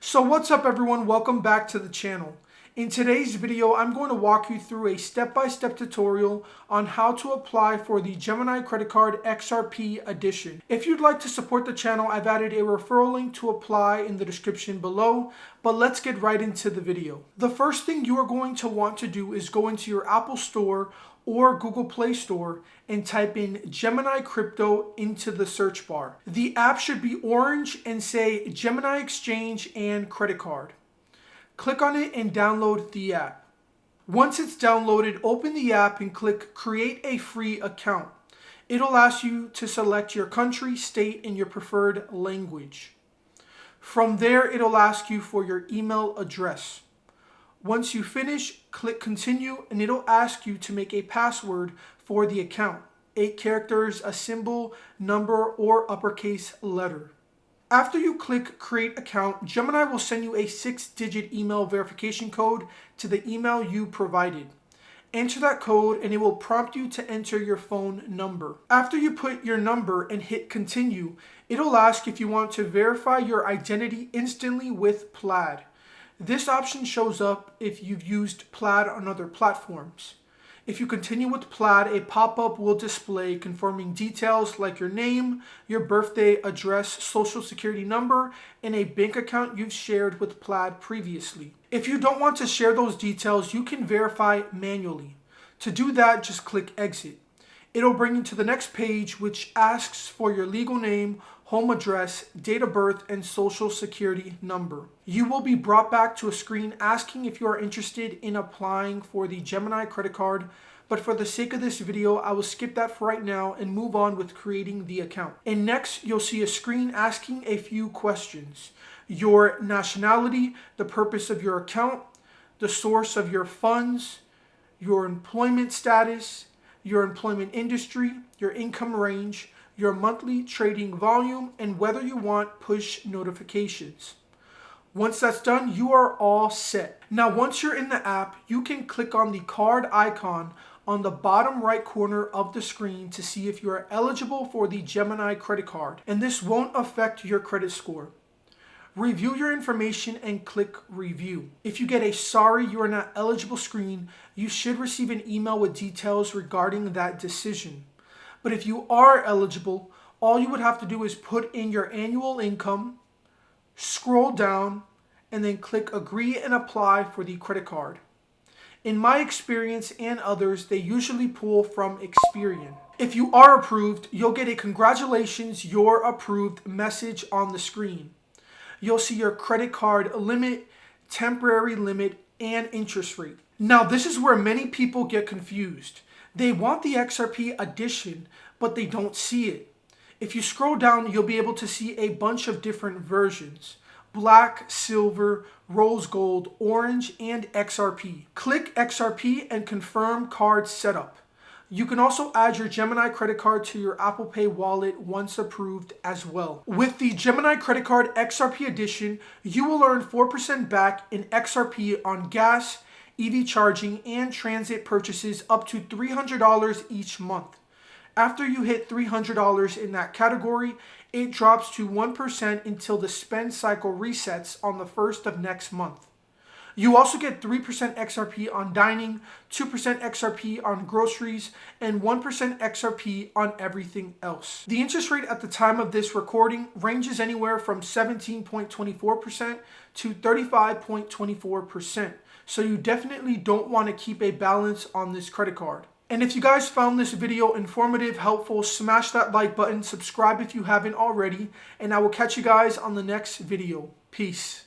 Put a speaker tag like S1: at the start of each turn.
S1: So what's up everyone, welcome back to the channel. In today's video, I'm going to walk you through a step-by-step tutorial on how to apply for the Gemini Credit Card XRP Edition. If you'd like to support the channel, I've added a referral link to apply in the description below, but let's get right into the video. The first thing you are going to want to do is go into your Apple Store or Google Play Store and type in Gemini Crypto into the search bar. The app should be orange and say Gemini Exchange and Credit Card. Click on it and download the app. Once it's downloaded, open the app and click Create a Free Account. It'll ask you to select your country, state, and your preferred language. From there, it'll ask you for your email address. Once you finish, click Continue and it'll ask you to make a password for the account. 8 characters, a symbol, number, or uppercase letter. After you click Create Account, Gemini will send you a 6-digit email verification code to the email you provided. Enter that code and it will prompt you to enter your phone number. After you put your number and hit Continue, it'll ask if you want to verify your identity instantly with Plaid. This option shows up if you've used Plaid on other platforms. If you continue with Plaid, a pop-up will display confirming details like your name, your birthday, address, social security number, and a bank account you've shared with Plaid previously. If you don't want to share those details, you can verify manually. To do that, just click Exit. It'll bring you to the next page, which asks for your legal name, home address, date of birth, and social security number. You will be brought back to a screen asking if you are interested in applying for the Gemini credit card, but for the sake of this video, I will skip that for right now and move on with creating the account. And next, you'll see a screen asking a few questions. Your nationality, the purpose of your account, the source of your funds, your employment status, your employment industry, your income range, your monthly trading volume, and whether you want push notifications. Once that's done, you are all set. Now, once you're in the app, you can click on the card icon on the bottom right corner of the screen to see if you are eligible for the Gemini credit card, and this won't affect your credit score. Review your information and click Review. If you get a sorry you are not eligible screen, you should receive an email with details regarding that decision. But if you are eligible, all you would have to do is put in your annual income, scroll down, and then click Agree and Apply for the credit card. In my experience and others, they usually pull from Experian. If you are approved, you'll get a congratulations, you're approved message on the screen. You'll see your credit card limit, temporary limit, and interest rate. Now, this is where many people get confused. They want the XRP Edition, but they don't see it. If you scroll down, you'll be able to see a bunch of different versions: black, silver, rose gold, orange, and XRP. Click XRP and confirm card setup. You can also add your Gemini credit card to your Apple Pay wallet once approved as well. With the Gemini credit card XRP Edition, you will earn 4% back in XRP on gas, EV charging, and transit purchases up to $300 each month. After you hit $300 in that category, it drops to 1% until the spend cycle resets on the 1st of next month. You also get 3% XRP on dining, 2% XRP on groceries, and 1% XRP on everything else. The interest rate at the time of this recording ranges anywhere from 17.24% to 35.24%. So you definitely don't want to keep a balance on this credit card. And if you guys found this video informative, helpful, smash that like button, subscribe if you haven't already, and I will catch you guys on the next video. Peace.